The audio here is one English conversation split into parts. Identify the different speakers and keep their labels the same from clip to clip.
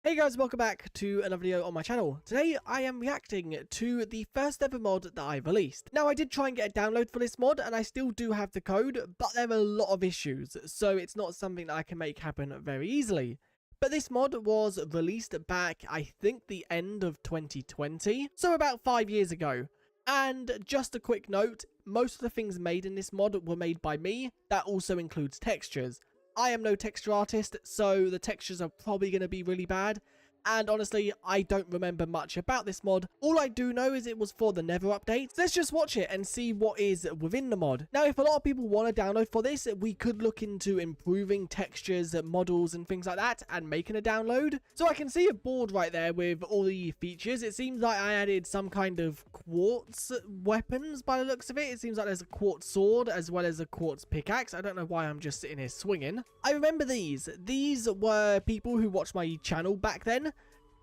Speaker 1: Hey guys, welcome back to another video on my channel. Today I am reacting to the first ever mod that I released. Now I did try and get a download for this mod and I still do have the code, but there are a lot of issues, so it's not something that I can make happen very easily. But this mod was released back, I think, the end of 2020, so about 5 years ago. And just a quick note, most of the things made in this mod were made by me. That also includes textures. I am no texture artist, so the textures are probably going to be really bad. And honestly, I don't remember much about this mod. All I do know is it was for the Nether update. So let's just watch it and see what is within the mod. Now, if a lot of people want to download for this, we could look into improving textures, models, and things like that, and making a download. So I can see a board right there with all the features. It seems like I added some kind of quartz weapons by the looks of it. It seems like there's a quartz sword as well as a quartz pickaxe. I don't know why I'm just sitting here swinging. I remember these. These were people who watched my channel back then.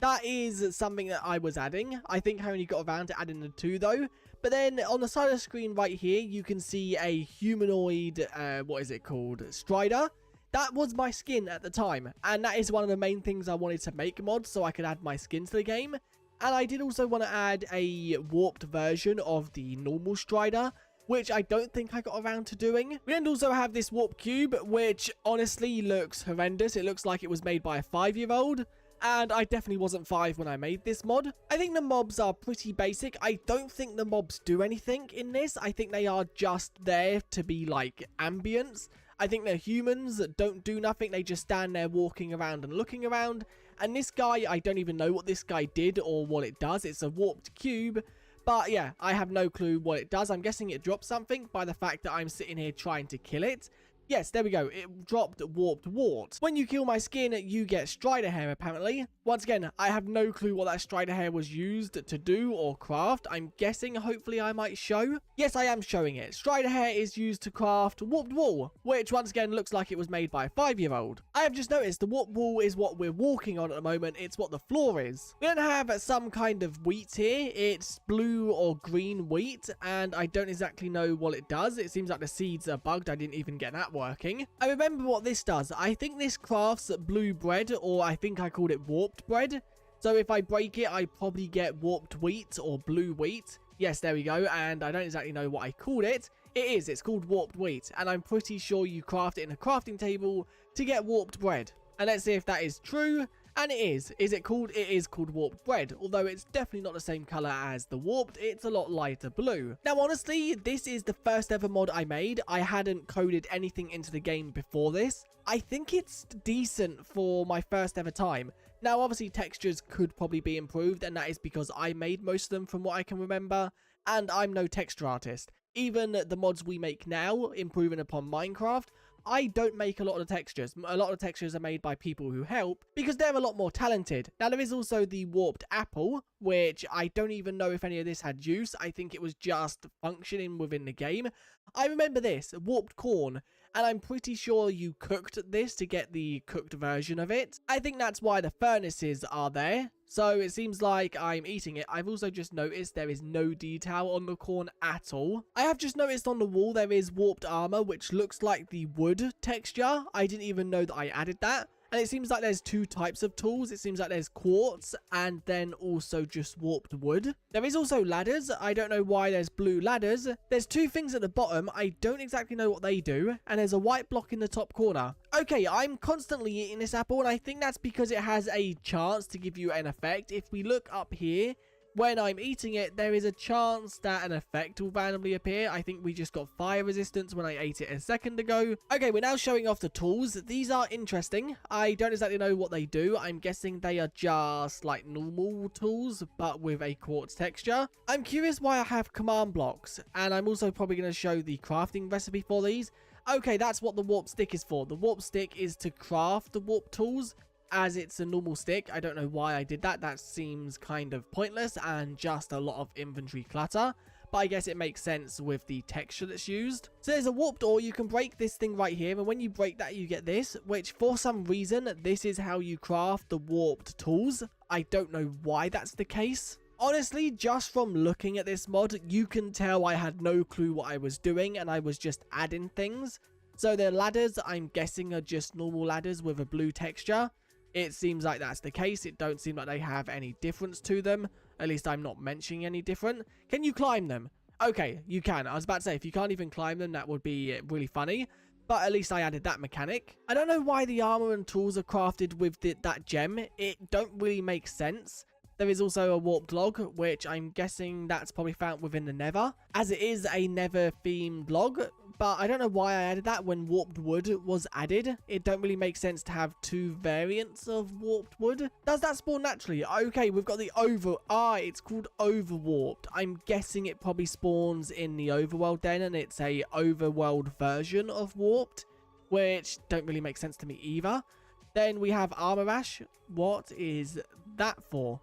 Speaker 1: That is something that I was adding. I think I only got around to adding the two though. But then on the side of the screen right here, you can see a humanoid, what is it called? Strider. That was my skin at the time. And that is one of the main things I wanted to make mods so I could add my skin to the game. And I did also want to add a warped version of the normal Strider, which I don't think I got around to doing. We then also have this warp cube, which honestly looks horrendous. It looks like it was made by a 5-year-old. And I definitely wasn't 5 when I made this mod. I think the mobs are pretty basic. I don't think the mobs do anything in this. I think they are just there to be like ambience. I think they're humans that don't do nothing. They just stand there walking around and looking around. And this guy, I don't even know what this guy did or what it does. It's a warped cube. But yeah, I have no clue what it does. I'm guessing it drops something by the fact that I'm sitting here trying to kill it. Yes, there we go. It dropped warped wart. When you kill my skin, you get strider hair, apparently. Once again, I have no clue what that strider hair was used to do or craft. I'm guessing, hopefully, I might show. Yes, I am showing it. Strider hair is used to craft warped wool, which, once again, looks like it was made by a 5-year-old. I have just noticed the warped wool is what we're walking on at the moment. It's what the floor is. We don't have some kind of wheat here. It's blue or green wheat, and I don't exactly know what it does. It seems like the seeds are bugged. I didn't even get that working. I remember what this does. I think this crafts blue bread, or I think I called it warped bread. So if I break it, I probably get warped wheat or blue wheat. Yes, there we go. And I don't exactly know what I called it. It's called warped wheat. And I'm pretty sure you craft it in a crafting table to get warped bread. And let's see if that is true. And it is. Is it called? It is called warped bread. Although it's definitely not the same color as the warped. It's a lot lighter blue. Now, honestly, this is the first ever mod I made. I hadn't coded anything into the game before this. I think it's decent for my first ever time. Now, obviously, textures could probably be improved. And that is because I made most of them from what I can remember. And I'm no texture artist. Even the mods we make now, improving upon Minecraft, I don't make a lot of the textures. A lot of the textures are made by people who help because they're a lot more talented. Now, there is also the warped apple, which I don't even know if any of this had use. I think it was just functioning within the game. I remember this, warped corn, and I'm pretty sure you cooked this to get the cooked version of it. I think that's why the furnaces are there. So it seems like I'm eating it. I've also just noticed there is no detail on the corn at all. I have just noticed on the wall there is warped armor, which looks like the wood texture. I didn't even know that I added that. And it seems like there's two types of tools. It seems like there's quartz and then also just warped wood. There is also ladders. I don't know why there's blue ladders. There's two things at the bottom. I don't exactly know what they do. And there's a white block in the top corner. Okay, I'm constantly eating this apple, and I think that's because it has a chance to give you an effect. If we look up here, when I'm eating it, there is a chance that an effect will randomly appear. I think we just got fire resistance when I ate it a second ago. Okay, we're now showing off the tools. These are interesting. I don't exactly know what they do. I'm guessing they are just like normal tools, but with a quartz texture. I'm curious why I have command blocks, and I'm also probably going to show the crafting recipe for these. Okay, that's what the warp stick is for. The warp stick is to craft the warp tools, as it's a normal stick. I don't know why I did that. That seems kind of pointless and just a lot of inventory clutter. But I guess it makes sense with the texture that's used. So there's a warp door. You can break this thing right here. And when you break that, you get this. Which for some reason, this is how you craft the warped tools. I don't know why that's the case. Honestly, just from looking at this mod, you can tell I had no clue what I was doing. And I was just adding things. So the ladders, I'm guessing, are just normal ladders with a blue texture. it seems like that's the case. It don't seem like they have any difference to them. At least I'm not mentioning any different. Can you climb them? Okay, you can. I was about to say, if you can't even climb them, that would be really funny. But at least I added that mechanic. I don't know why the armor and tools are crafted with that gem. It don't really make sense. There is also a warped log, which I'm guessing that's probably found within the nether, as it is a nether themed log. But I don't know why I added that when warped wood was added. It don't really make sense to have two variants of warped wood. Does that spawn naturally? Okay, we've got the it's called overwarped. I'm guessing it probably spawns in the overworld then, and it's a overworld version of warped, which don't really make sense to me either. Then we have armor ash. What is that for?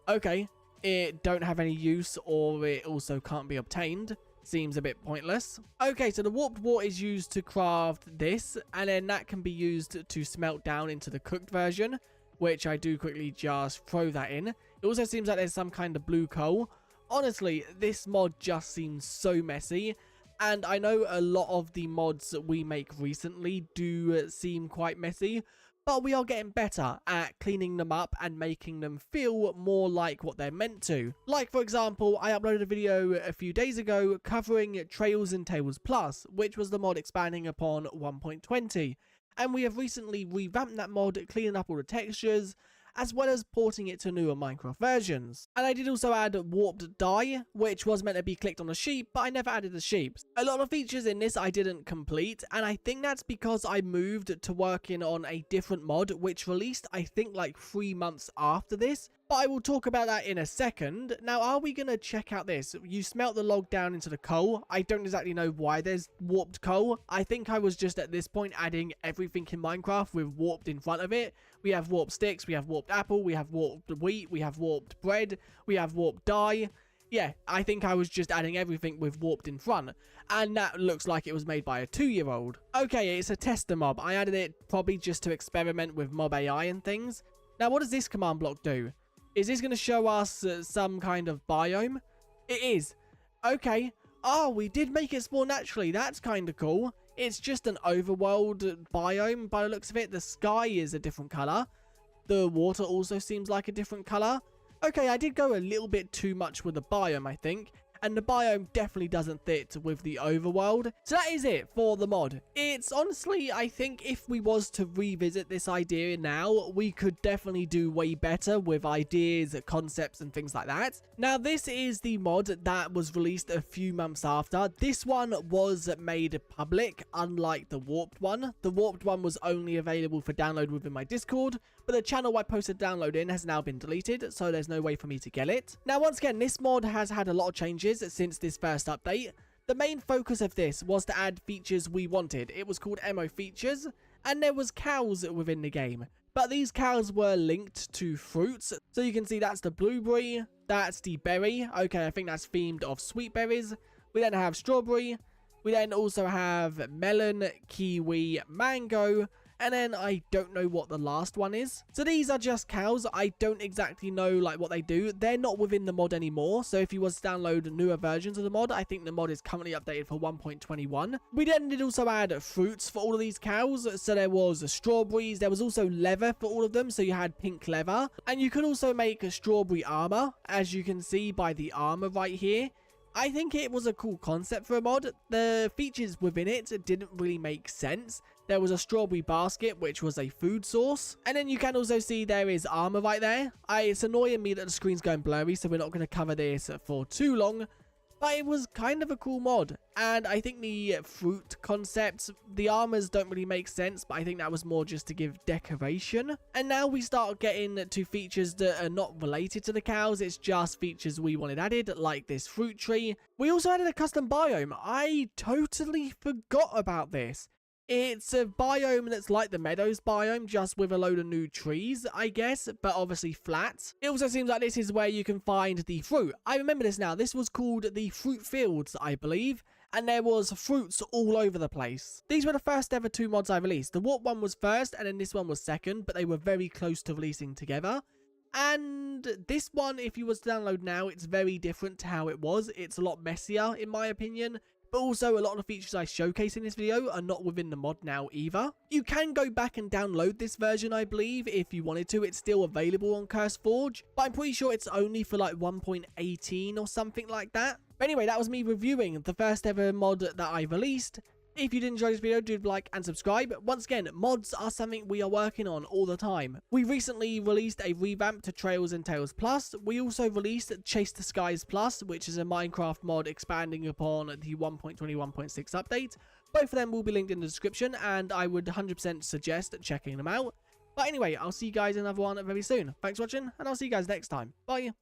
Speaker 1: Okay, it don't have any use, or it also can't be obtained. Seems a bit pointless. Okay, so the warped wart is used to craft this, and then that can be used to smelt down into the cooked version, which I do quickly just throw that in. It also seems like there's some kind of blue coal. Honestly, this mod just seems so messy, and I know a lot of the mods that we make recently do seem quite messy, but we are getting better at cleaning them up and making them feel more like what they're meant to. Like, for example, I uploaded a video a few days ago covering Trails and Tables Plus, which was the mod expanding upon 1.20. And we have recently revamped that mod, cleaning up all the textures, as well as porting it to newer Minecraft versions. And I did also add warped dye, which was meant to be clicked on a sheep, but I never added the sheep. A lot of features in this I didn't complete, and I think that's because I moved to working on a different mod, which released I think like 3 months after this. But I will talk about that in a second. Now, are we going to check out this? You smelt the log down into the coal. I don't exactly know why there's warped coal. I think I was just at this point adding everything in Minecraft with warped in front of it. We have warped sticks, we have warped apple, we have warped wheat, we have warped bread, we have warped dye. Yeah, I think I was just adding everything with warped in front. And that looks like it was made by a 2-year-old. Okay, it's a tester mob. I added it probably just to experiment with mob AI and things. Now, what does this command block do? Is this going to show us some kind of biome? It is. Okay. Oh, we did make it spawn naturally. That's kind of cool. It's just an overworld biome by the looks of it. The sky is a different color. The water also seems like a different color. Okay, I did go a little bit too much with the biome, I think. And the biome definitely doesn't fit with the overworld. So that is it for the mod. It's honestly, I think if we was to revisit this idea now, we could definitely do way better with ideas, concepts, and things like that. Now, this is the mod that was released a few months after. This one was made public, unlike the warped one. The warped one was only available for download within my Discord, but the channel I posted download in has now been deleted, so there's no way for me to get it. Now, once again, this mod has had a lot of changes since this first update. The main focus of this was to add features we wanted. It was called MO features, and there was cows within the game. But these cows were linked to fruits. So you can see that's the blueberry, that's the berry. Okay, I think that's themed of sweet berries. We then have strawberry. We then also have melon, kiwi, mango, and then I don't know what the last one is. So these are just cows. I don't exactly know like what they do. They're not within the mod anymore. So if you was to download newer versions of the mod, I think the mod is currently updated for 1.21. We then did also add fruits for all of these cows. So there was strawberries. There was also leather for all of them. So you had pink leather. And you could also make a strawberry armor, as you can see by the armor right here. I think it was a cool concept for a mod. The features within it didn't really make sense. There was a strawberry basket, which was a food source. And then you can also see there is armor right there. It's annoying me that the screen's going blurry, so we're not going to cover this for too long. But it was kind of a cool mod. And I think the fruit concepts, the armors don't really make sense, but I think that was more just to give decoration. And now we start getting to features that are not related to the cows. It's just features we wanted added, like this fruit tree. We also added a custom biome. I totally forgot about this. It's a biome that's like the meadows biome, just with a load of new trees, I guess, but obviously flat. It also seems like this is where you can find the fruit. I remember this now. This was called the fruit fields, I believe, and there was fruits all over the place. These were the first ever 2 mods I released. The warp one was first, and then this one was second, but they were very close to releasing together. And this one, if you was to download now, it's very different to how it was. It's a lot messier, in my opinion. but also a lot of the features I showcase in this video are not within the mod now either. You can go back and download this version, I believe, if you wanted to. It's still available on CurseForge, but I'm pretty sure it's only for like 1.18 or something like that. But anyway, that was me reviewing the first ever mod that I released. If you did enjoy this video, do like and subscribe. Once again, mods are something we are working on all the time. We recently released a revamp to Trails and Tales Plus. We also released Chase the Skies Plus, which is a Minecraft mod expanding upon the 1.21.6 update. Both of them will be linked in the description, and I would 100% suggest checking them out. But anyway, I'll see you guys in another one very soon. Thanks for watching, and I'll see you guys next time. Bye.